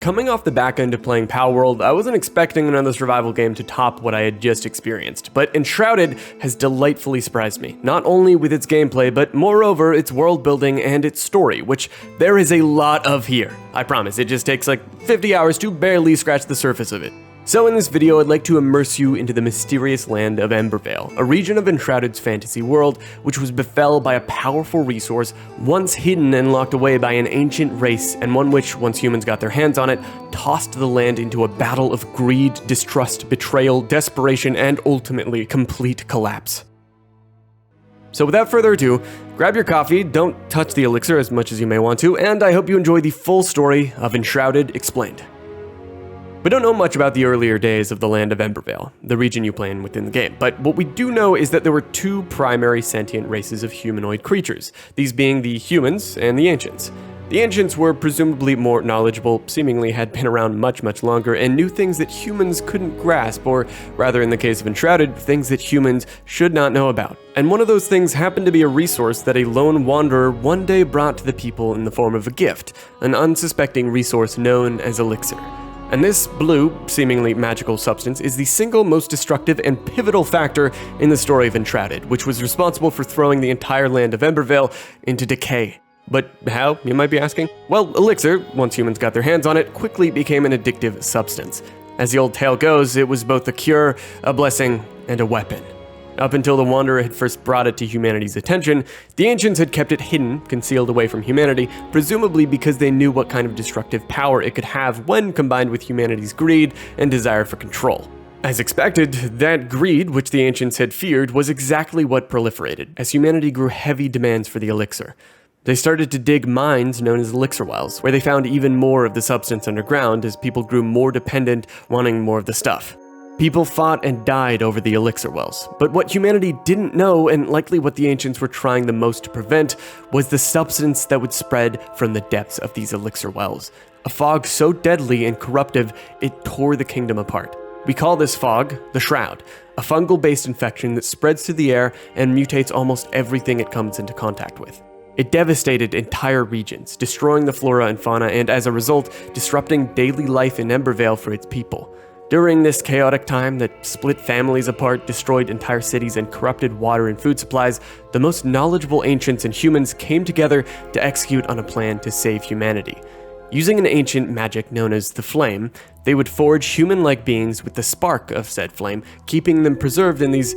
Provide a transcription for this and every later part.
Coming off the back end of playing Palworld, I wasn't expecting another survival game to top what I had just experienced, but Enshrouded has delightfully surprised me, not only with its gameplay, but moreover its world building and its story, which there is a lot of here. I promise, it just takes like 50 hours to barely scratch the surface of it. So in this video, I'd like to immerse you into the mysterious land of Embervale, a region of Enshrouded's fantasy world, which was befell by a powerful resource once hidden and locked away by an ancient race, and one which, once humans got their hands on it, tossed the land into a battle of greed, distrust, betrayal, desperation, and ultimately complete collapse. So without further ado, grab your coffee, don't touch the elixir as much as you may want to, and I hope you enjoy the full story of Enshrouded Explained. We don't know much about the earlier days of the land of Embervale, the region you play in within the game, but what we do know is that there were two primary sentient races of humanoid creatures, these being the humans and the ancients. The ancients were presumably more knowledgeable, seemingly had been around much longer, and knew things that humans couldn't grasp, or rather in the case of Enshrouded, things that humans should not know about. And one of those things happened to be a resource that a lone wanderer one day brought to the people in the form of a gift, an unsuspecting resource known as Elixir. And this blue, seemingly magical substance is the single most destructive and pivotal factor in the story of Enshrouded, which was responsible for throwing the entire land of Embervale into decay. But how, you might be asking? Well, Elixir, once humans got their hands on it, quickly became an addictive substance. As the old tale goes, it was both a cure, a blessing, and a weapon. Up until the Wanderer had first brought it to humanity's attention, the Ancients had kept it hidden, concealed away from humanity, presumably because they knew what kind of destructive power it could have when combined with humanity's greed and desire for control. As expected, that greed, which the Ancients had feared, was exactly what proliferated, as humanity grew heavy demands for the elixir. They started to dig mines known as elixir wells, where they found even more of the substance underground as people grew more dependent, wanting more of the stuff. People fought and died over the elixir wells, but what humanity didn't know, and likely what the ancients were trying the most to prevent, was the substance that would spread from the depths of these elixir wells. A fog so deadly and corruptive, it tore the kingdom apart. We call this fog the Shroud, a fungal-based infection that spreads through the air and mutates almost everything it comes into contact with. It devastated entire regions, destroying the flora and fauna, and as a result, disrupting daily life in Embervale for its people. During this chaotic time that split families apart, destroyed entire cities, and corrupted water and food supplies, the most knowledgeable ancients and humans came together to execute on a plan to save humanity. Using an ancient magic known as the Flame, they would forge human-like beings with the spark of said flame, keeping them preserved in these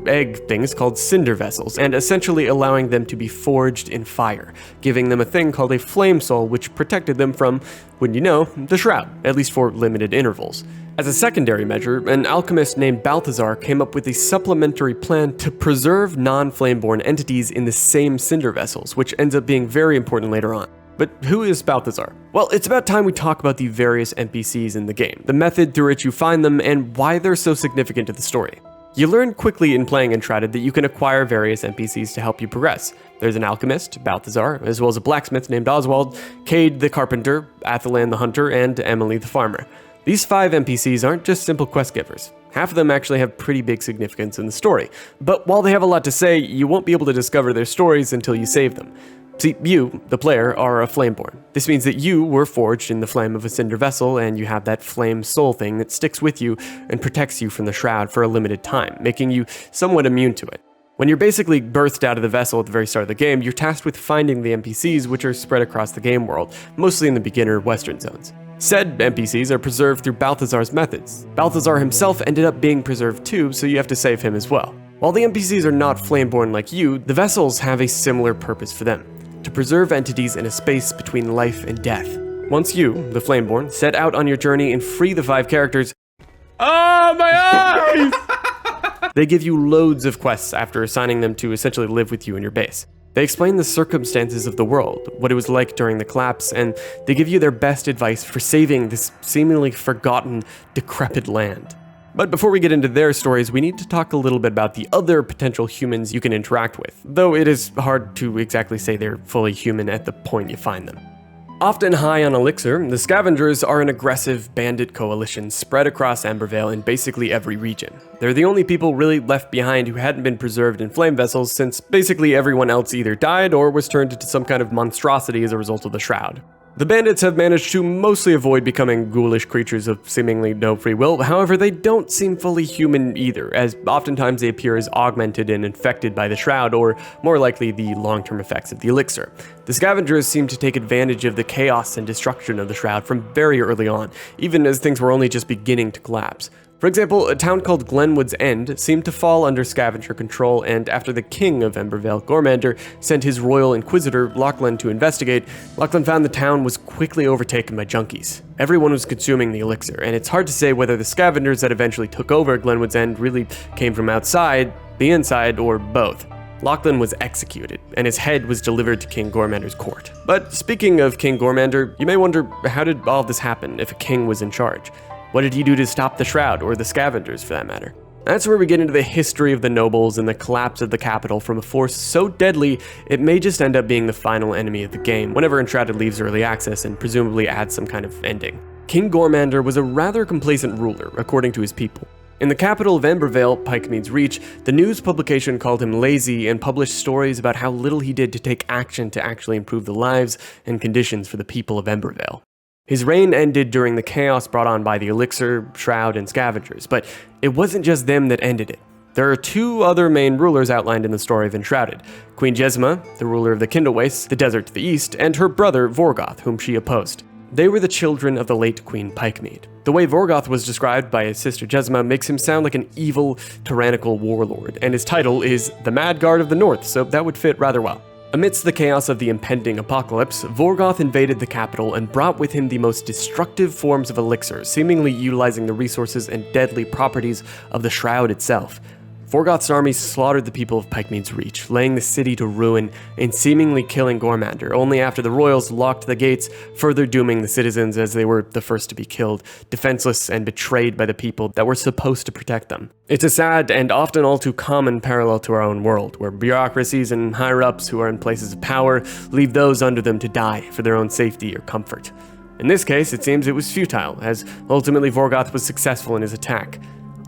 egg things called cinder vessels, and essentially allowing them to be forged in fire, giving them a thing called a flame soul which protected them from, wouldn't you know, the Shroud, at least for limited intervals. As a secondary measure, an alchemist named Balazar came up with a supplementary plan to preserve non-flameborn entities in the same cinder vessels, which ends up being very important later on. But who is Balthazar? Well, it's about time we talk about the various NPCs in the game, the method through which you find them, and why they're so significant to the story. You learn quickly in playing Enshrouded that you can acquire various NPCs to help you progress. There's an alchemist, Balthazar, as well as a blacksmith named Oswald, Cade the carpenter, Athalan the hunter, and Emily the farmer. These 5 NPCs aren't just simple quest givers. Half of them actually have pretty big significance in the story. But while they have a lot to say, you won't be able to discover their stories until you save them. See, you, the player, are a Flameborn. This means that you were forged in the flame of a cinder vessel, and you have that flame soul thing that sticks with you and protects you from the Shroud for a limited time, making you somewhat immune to it. When you're basically birthed out of the vessel at the very start of the game, you're tasked with finding the NPCs, which are spread across the game world, mostly in the beginner western zones. Said NPCs are preserved through Balthazar's methods. Balthazar himself ended up being preserved too, so you have to save him as well. While the NPCs are not Flameborn like you, the vessels have a similar purpose for them: to preserve entities in a space between life and death. Once you, the Flameborn, set out on your journey and free the 5 characters— oh, my eyes! They give you loads of quests after assigning them to essentially live with you in your base. They explain the circumstances of the world, what it was like during the collapse, and they give you their best advice for saving this seemingly forgotten, decrepit land. But before we get into their stories, we need to talk a little bit about the other potential humans you can interact with, though it is hard to exactly say they're fully human at the point you find them. Often high on Elixir, the Scavengers are an aggressive bandit coalition spread across Embervale in basically every region. They're the only people really left behind who hadn't been preserved in flame vessels, since basically everyone else either died or was turned into some kind of monstrosity as a result of the Shroud. The bandits have managed to mostly avoid becoming ghoulish creatures of seemingly no free will. However, they don't seem fully human either, as oftentimes they appear as augmented and infected by the Shroud, or more likely the long-term effects of the Elixir. The Scavengers seem to take advantage of the chaos and destruction of the Shroud from very early on, even as things were only just beginning to collapse. For example, a town called Glenwood's End seemed to fall under Scavenger control, and after the king of Embervale, Gormander, sent his royal inquisitor, Lachlan, to investigate, Lachlan found the town was quickly overtaken by junkies. Everyone was consuming the elixir, and it's hard to say whether the Scavengers that eventually took over Glenwood's End really came from outside, the inside, or both. Lachlan was executed, and his head was delivered to King Gormander's court. But speaking of King Gormander, you may wonder, how did all of this happen if a king was in charge? What did he do to stop the Shroud, or the Scavengers for that matter? That's where we get into the history of the nobles and the collapse of the capital from a force so deadly it may just end up being the final enemy of the game whenever Enshrouded leaves early access and presumably adds some kind of ending. King Gormander was a rather complacent ruler, according to his people. In the capital of Embervale, Pikemead's Reach, the news publication called him lazy and published stories about how little he did to take action to actually improve the lives and conditions for the people of Embervale. His reign ended during the chaos brought on by the Elixir, Shroud, and Scavengers, but it wasn't just them that ended it. There are two other main rulers outlined in the story of Enshrouded: Queen Jezmina, the ruler of the Kindle Wastes, the desert to the east, and her brother Vorgoth, whom she opposed. They were the children of the late Queen Pikemead. The way Vorgoth was described by his sister Jezmina makes him sound like an evil, tyrannical warlord, and his title is the Mad Guard of the North, so that would fit rather well. Amidst the chaos of the impending apocalypse, Vorgoth invaded the capital and brought with him the most destructive forms of elixir, seemingly utilizing the resources and deadly properties of the Shroud itself. Vorgoth's army slaughtered the people of Pikemead's Reach, laying the city to ruin and seemingly killing Gormander, only after the royals locked the gates, further dooming the citizens as they were the first to be killed, defenseless and betrayed by the people that were supposed to protect them. It's a sad and often all too common parallel to our own world, where bureaucracies and higher-ups who are in places of power leave those under them to die for their own safety or comfort. In this case, it seems it was futile, as ultimately Vorgoth was successful in his attack.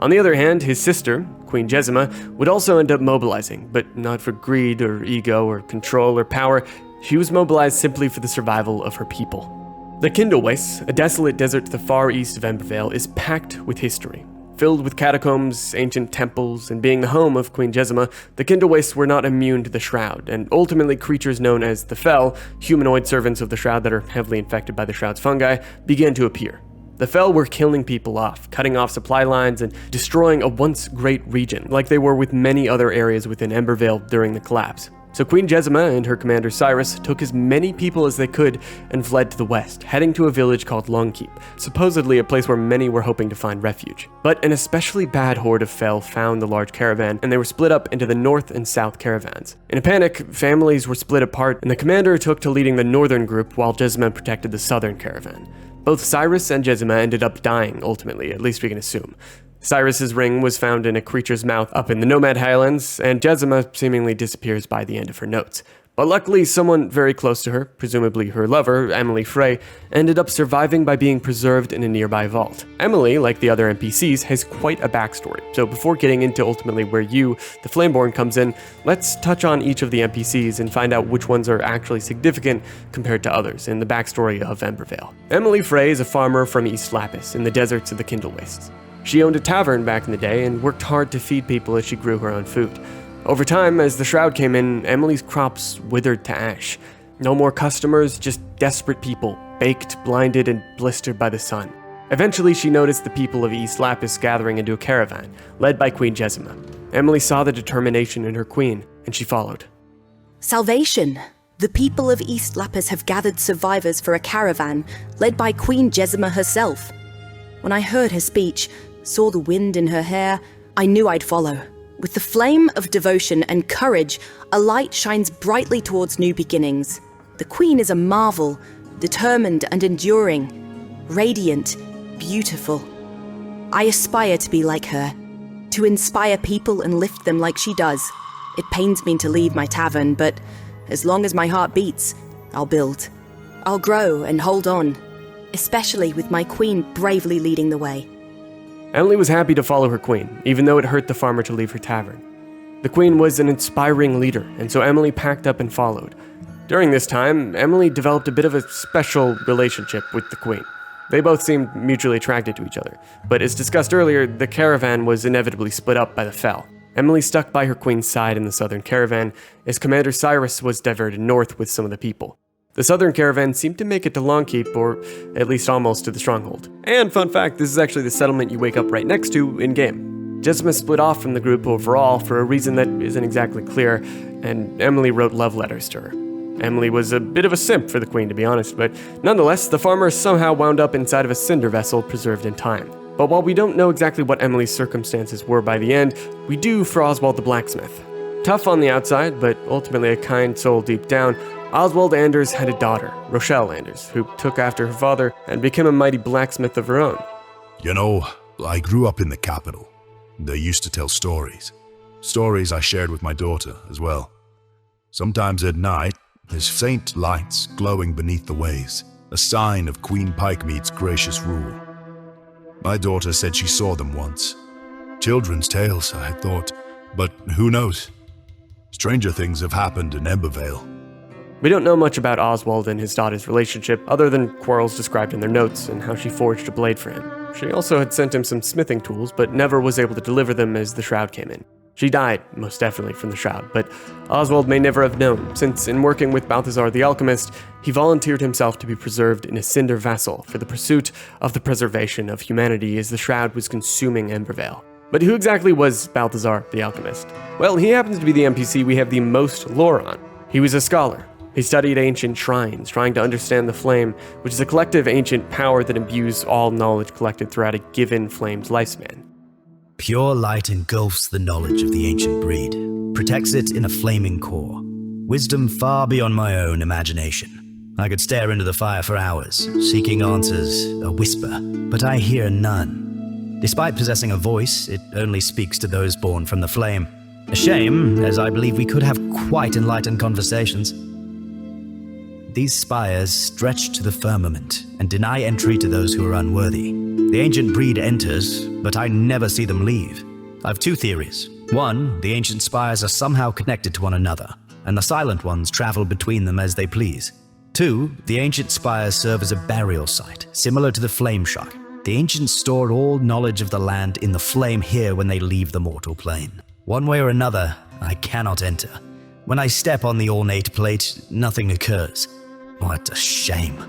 On the other hand, his sister, Queen Jezmina, would also end up mobilizing, but not for greed or ego or control or power. She was mobilized simply for the survival of her people. The Kindle Wastes, a desolate desert to the far east of Embervale, is packed with history. Filled with catacombs, ancient temples, and being the home of Queen Jezmina, the Kindle Wastes were not immune to the Shroud, and ultimately creatures known as the Fel, humanoid servants of the Shroud that are heavily infected by the Shroud's fungi, began to appear. The Fel were killing people off, cutting off supply lines, and destroying a once great region, like they were with many other areas within Embervale during the collapse. So Queen Jezmina and her commander Cyrus took as many people as they could and fled to the west, heading to a village called Longkeep, supposedly a place where many were hoping to find refuge. But an especially bad horde of Fel found the large caravan, and they were split up into the north and south caravans. In a panic, families were split apart, and the commander took to leading the northern group while Jezmina protected the southern caravan. Both Cyrus and Jezmina ended up dying, ultimately, at least we can assume. Cyrus's ring was found in a creature's mouth up in the Nomad Highlands, and Jezmina seemingly disappears by the end of her notes. But luckily, someone very close to her, presumably her lover, Emily Frey, ended up surviving by being preserved in a nearby vault. Emily, like the other NPCs, has quite a backstory, so before getting into ultimately where you, the Flameborn, comes in, let's touch on each of the NPCs and find out which ones are actually significant compared to others in the backstory of Embervale. Emily Frey is a farmer from East Lapis, in the deserts of the Kindle Wastes. She owned a tavern back in the day and worked hard to feed people as she grew her own food. Over time, as the Shroud came in, Emily's crops withered to ash. No more customers, just desperate people, baked, blinded, and blistered by the sun. Eventually, she noticed the people of East Lapis gathering into a caravan, led by Queen Jezmina. Emily saw the determination in her queen, and she followed. Salvation! The people of East Lapis have gathered survivors for a caravan, led by Queen Jezmina herself. When I heard her speech, saw the wind in her hair, I knew I'd follow. With the flame of devotion and courage, a light shines brightly towards new beginnings. The Queen is a marvel, determined and enduring, radiant, beautiful. I aspire to be like her, to inspire people and lift them like she does. It pains me to leave my tavern, but as long as my heart beats, I'll build. I'll grow and hold on, especially with my Queen bravely leading the way. Emily was happy to follow her queen, even though it hurt the farmer to leave her tavern. The queen was an inspiring leader, and so Emily packed up and followed. During this time, Emily developed a bit of a special relationship with the Queen. They both seemed mutually attracted to each other, but as discussed earlier, the caravan was inevitably split up by the Fel. Emily stuck by her queen's side in the southern caravan, as Commander Cyrus was diverted north with some of the people. The southern caravan seemed to make it to Longkeep, or at least almost to the stronghold. And fun fact, this is actually the settlement you wake up right next to in-game. Jezmina split off from the group overall for a reason that isn't exactly clear, and Emily wrote love letters to her. Emily was a bit of a simp for the queen, to be honest, but nonetheless, the farmer somehow wound up inside of a cinder vessel preserved in time. But while we don't know exactly what Emily's circumstances were by the end, we do for Oswald the blacksmith. Tough on the outside, but ultimately a kind soul deep down, Oswald Anders had a daughter, Rochelle Anders, who took after her father and became a mighty blacksmith of her own. You know, I grew up in the capital. They used to tell stories. Stories I shared with my daughter as well. Sometimes at night, there's faint lights glowing beneath the waves, a sign of Queen Pikemead's gracious rule. My daughter said she saw them once. Children's tales, I thought, but who knows? Stranger things have happened in Embervale. We don't know much about Oswald and his daughter's relationship, other than quarrels described in their notes and how she forged a blade for him. She also had sent him some smithing tools, but never was able to deliver them as the Shroud came in. She died, most definitely, from the Shroud, but Oswald may never have known, since in working with Balthazar the Alchemist, he volunteered himself to be preserved in a cinder vessel for the pursuit of the preservation of humanity as the Shroud was consuming Embervale. But who exactly was Balthazar the Alchemist? Well, he happens to be the NPC we have the most lore on. He was a scholar. He studied ancient shrines, trying to understand the flame, which is a collective ancient power that imbues all knowledge collected throughout a given flame's lifespan. Pure light engulfs the knowledge of the ancient breed, protects it in a flaming core. Wisdom far beyond my own imagination. I could stare into the fire for hours, seeking answers, a whisper, but I hear none. Despite possessing a voice, it only speaks to those born from the flame. A shame, as I believe we could have quite enlightened conversations. These spires stretch to the firmament and deny entry to those who are unworthy. The ancient breed enters, but I never see them leave. I have two theories. One, the ancient spires are somehow connected to one another, and the silent ones travel between them as they please. Two, the ancient spires serve as a burial site, similar to the flame shock. The ancients stored all knowledge of the land in the flame here when they leave the mortal plane. One way or another, I cannot enter. When I step on the ornate plate, nothing occurs. What a shame.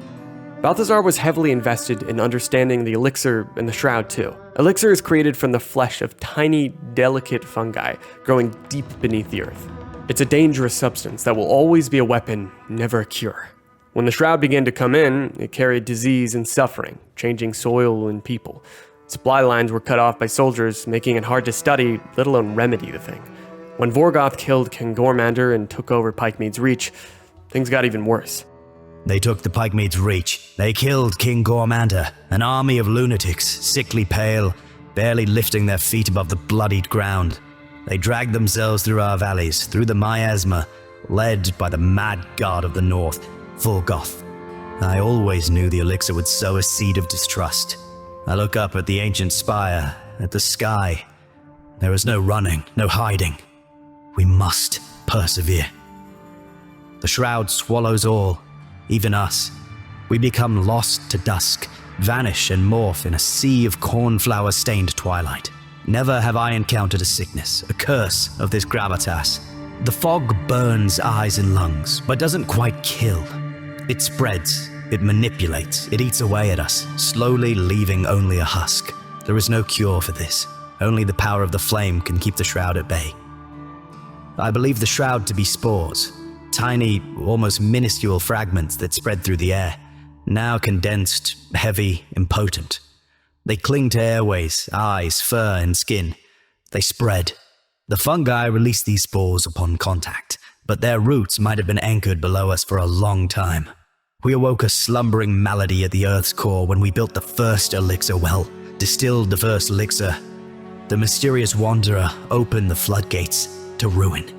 Balthazar was heavily invested in understanding the Elixir and the Shroud too. Elixir is created from the flesh of tiny, delicate fungi growing deep beneath the earth. It's a dangerous substance that will always be a weapon, never a cure. When the Shroud began to come in, it carried disease and suffering, changing soil and people. Supply lines were cut off by soldiers, making it hard to study, let alone remedy the thing. When Vorgoth killed King Gormander and took over Pikemead's Reach, things got even worse. They took the Pikemead's Reach. They killed King Gormander, an army of lunatics, sickly pale, barely lifting their feet above the bloodied ground. They dragged themselves through our valleys, through the miasma, led by the mad god of the north, Vorgoth. I always knew the Elixir would sow a seed of distrust. I look up at the ancient spire, at the sky. There is no running, no hiding. We must persevere. The Shroud swallows all, even us. We become lost to dusk, vanish and morph in a sea of cornflower-stained twilight. Never have I encountered a sickness, a curse of this gravitas. The fog burns eyes and lungs, but doesn't quite kill. It spreads, it manipulates, it eats away at us, slowly leaving only a husk. There is no cure for this. Only the power of the flame can keep the Shroud at bay. I believe the Shroud to be spores, tiny, almost minuscule fragments that spread through the air, now condensed, heavy, impotent. They cling to airways, eyes, fur, and skin. They spread. The fungi release these spores upon contact, but their roots might have been anchored below us for a long time. We awoke a slumbering malady at the Earth's core when we built the first elixir well, distilled the first elixir. The mysterious wanderer opened the floodgates to ruin.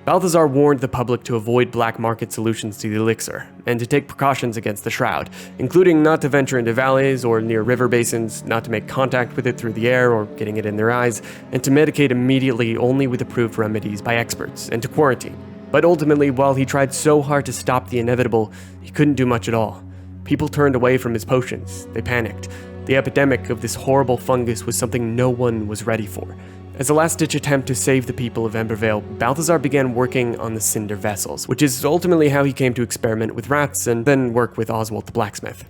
Balthazar warned the public to avoid black market solutions to the elixir, and to take precautions against the Shroud, including not to venture into valleys or near river basins, not to make contact with it through the air or getting it in their eyes, and to medicate immediately only with approved remedies by experts, and to quarantine. But ultimately, while he tried so hard to stop the inevitable, he couldn't do much at all. People turned away from his potions. They panicked. The epidemic of this horrible fungus was something no one was ready for. As a last-ditch attempt to save the people of Embervale, Balthazar began working on the Cinder Vessels, which is ultimately how he came to experiment with rats and then work with Oswald the blacksmith.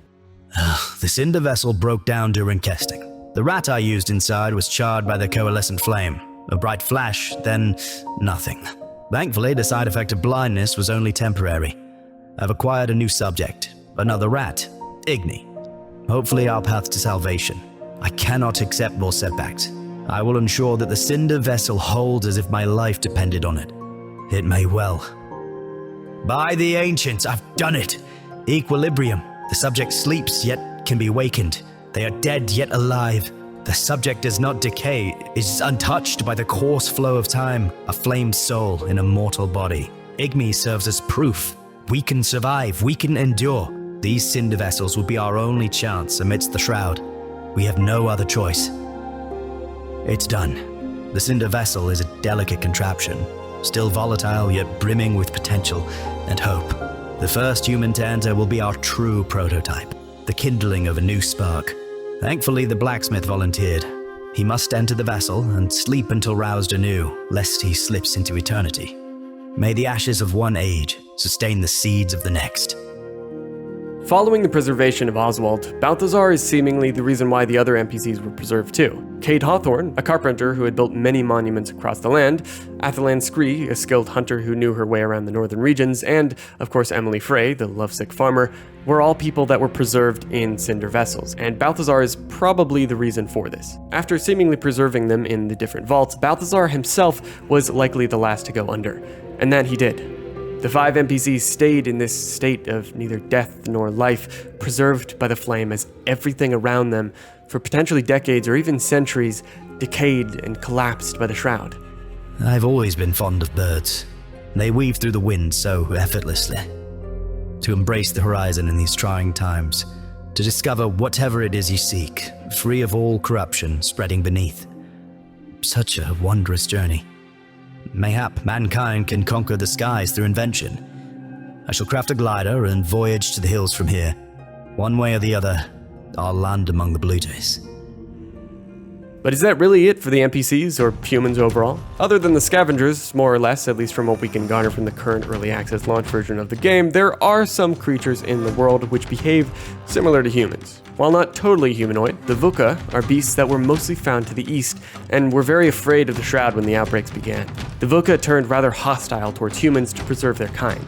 The Cinder Vessel broke down during testing. The rat I used inside was charred by the coalescent flame. A bright flash, then nothing. Thankfully, the side effect of blindness was only temporary. I've acquired a new subject, another rat, Igni. Hopefully our path to salvation. I cannot accept more setbacks. I will ensure that the Cinder Vessel holds as if my life depended on it. It may well. By the ancients, I've done it! Equilibrium. The subject sleeps, yet can be wakened. They are dead, yet alive. The subject does not decay, is untouched by the coarse flow of time, a flamed soul in a mortal body. Igni serves as proof. We can survive, we can endure. These Cinder Vessels will be our only chance amidst the Shroud. We have no other choice. It's done. The Cinder Vessel is a delicate contraption, still volatile yet brimming with potential and hope. The first human to enter will be our true prototype, the kindling of a new spark. Thankfully, the blacksmith volunteered. He must enter the vessel and sleep until roused anew, lest he slips into eternity. May the ashes of one age sustain the seeds of the next. Following the preservation of Oswald, Balthazar is seemingly the reason why the other NPCs were preserved too. Cade Hawthorne, a carpenter who had built many monuments across the land, Athalan Scree, a skilled hunter who knew her way around the northern regions, and, of course, Emily Frey, the lovesick farmer, were all people that were preserved in Cinder Vessels, and Balthazar is probably the reason for this. After seemingly preserving them in the different vaults, Balthazar himself was likely the last to go under, and that he did. The 5 NPCs stayed in this state of neither death nor life, preserved by the flame as everything around them, for potentially decades or even centuries, decayed and collapsed by the Shroud. I've always been fond of birds. They weave through the wind so effortlessly. To embrace the horizon in these trying times, to discover whatever it is you seek, free of all corruption spreading beneath. Such a wondrous journey. Mayhap mankind can conquer the skies through invention. I shall craft a glider and voyage to the hills from here. One way or the other, I'll land among the Bluejays. But is that really it for the NPCs or humans overall? Other than the Scavengers, more or less, at least from what we can garner from the current early access launch version of the game, there are some creatures in the world which behave similar to humans. While not totally humanoid, the Vuka are beasts that were mostly found to the east and were very afraid of the Shroud when the outbreaks began. The Vuka turned rather hostile towards humans to preserve their kind.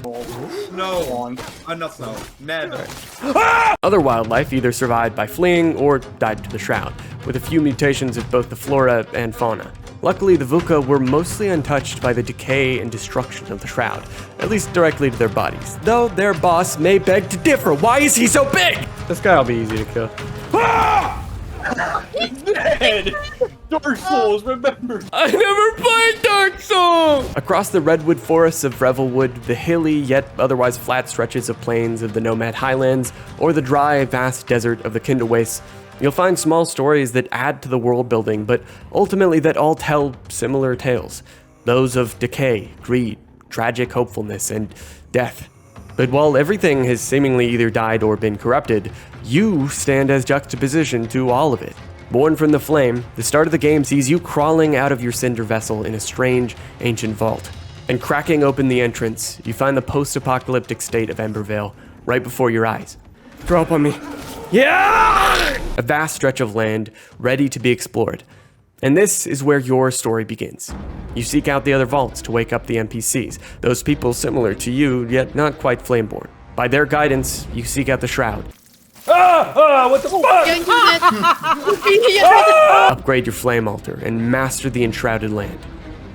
Never. Other wildlife either survived by fleeing or died to the Shroud, with a few mutations of both the flora and fauna. Luckily, the Vuka were mostly untouched by the decay and destruction of the Shroud, at least directly to their bodies. Though their boss may beg to differ. Why is he so big? This guy'll be easy to kill. He's dead! Dark Souls, remember? I never played Dark Souls! Across the redwood forests of Revelwood, the hilly yet otherwise flat stretches of plains of the Nomad Highlands, or the dry, vast desert of the Kindle Wastes, you'll find small stories that add to the world building, but ultimately that all tell similar tales. Those of decay, greed, tragic hopefulness, and death. But while everything has seemingly either died or been corrupted, you stand as juxtaposition to all of it. Born from the flame, the start of the game sees you crawling out of your cinder vessel in a strange, ancient vault. And cracking open the entrance, you find the post-apocalyptic state of Embervale right before your eyes. Drop on me. Yeah! A vast stretch of land ready to be explored. And this is where your story begins. You seek out the other vaults to wake up the NPCs, those people similar to you, yet not quite flameborn. By their guidance, you seek out the Shroud. What the fuck? Upgrade your flame altar and master the enshrouded land.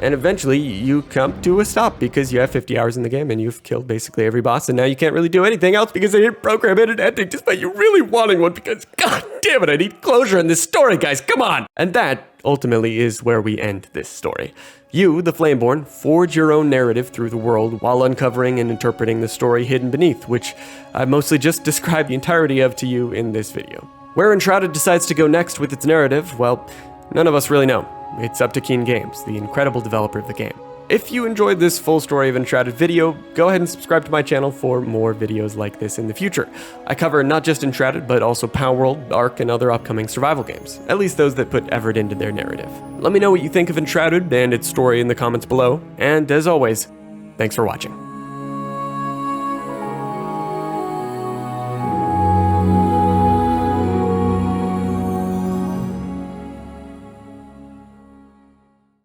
And eventually, you come to a stop because you have 50 hours in the game and you've killed basically every boss, and now you can't really do anything else because they didn't program in an ending despite you really wanting one because, god damn it, I need closure in this story, guys, come on! And that, ultimately, is where we end this story. You, the Flameborn, forge your own narrative through the world while uncovering and interpreting the story hidden beneath, which I've mostly just described the entirety of to you in this video. Where Enshrouded decides to go next with its narrative, well, none of us really know. It's up to Keen Games, the incredible developer of the game. If you enjoyed this full story of Enshrouded video, go ahead and subscribe to my channel for more videos like this in the future. I cover not just Enshrouded, but also Palworld, Ark, and other upcoming survival games, at least those that put effort into their narrative. Let me know what you think of Enshrouded and its story in the comments below, and as always, thanks for watching.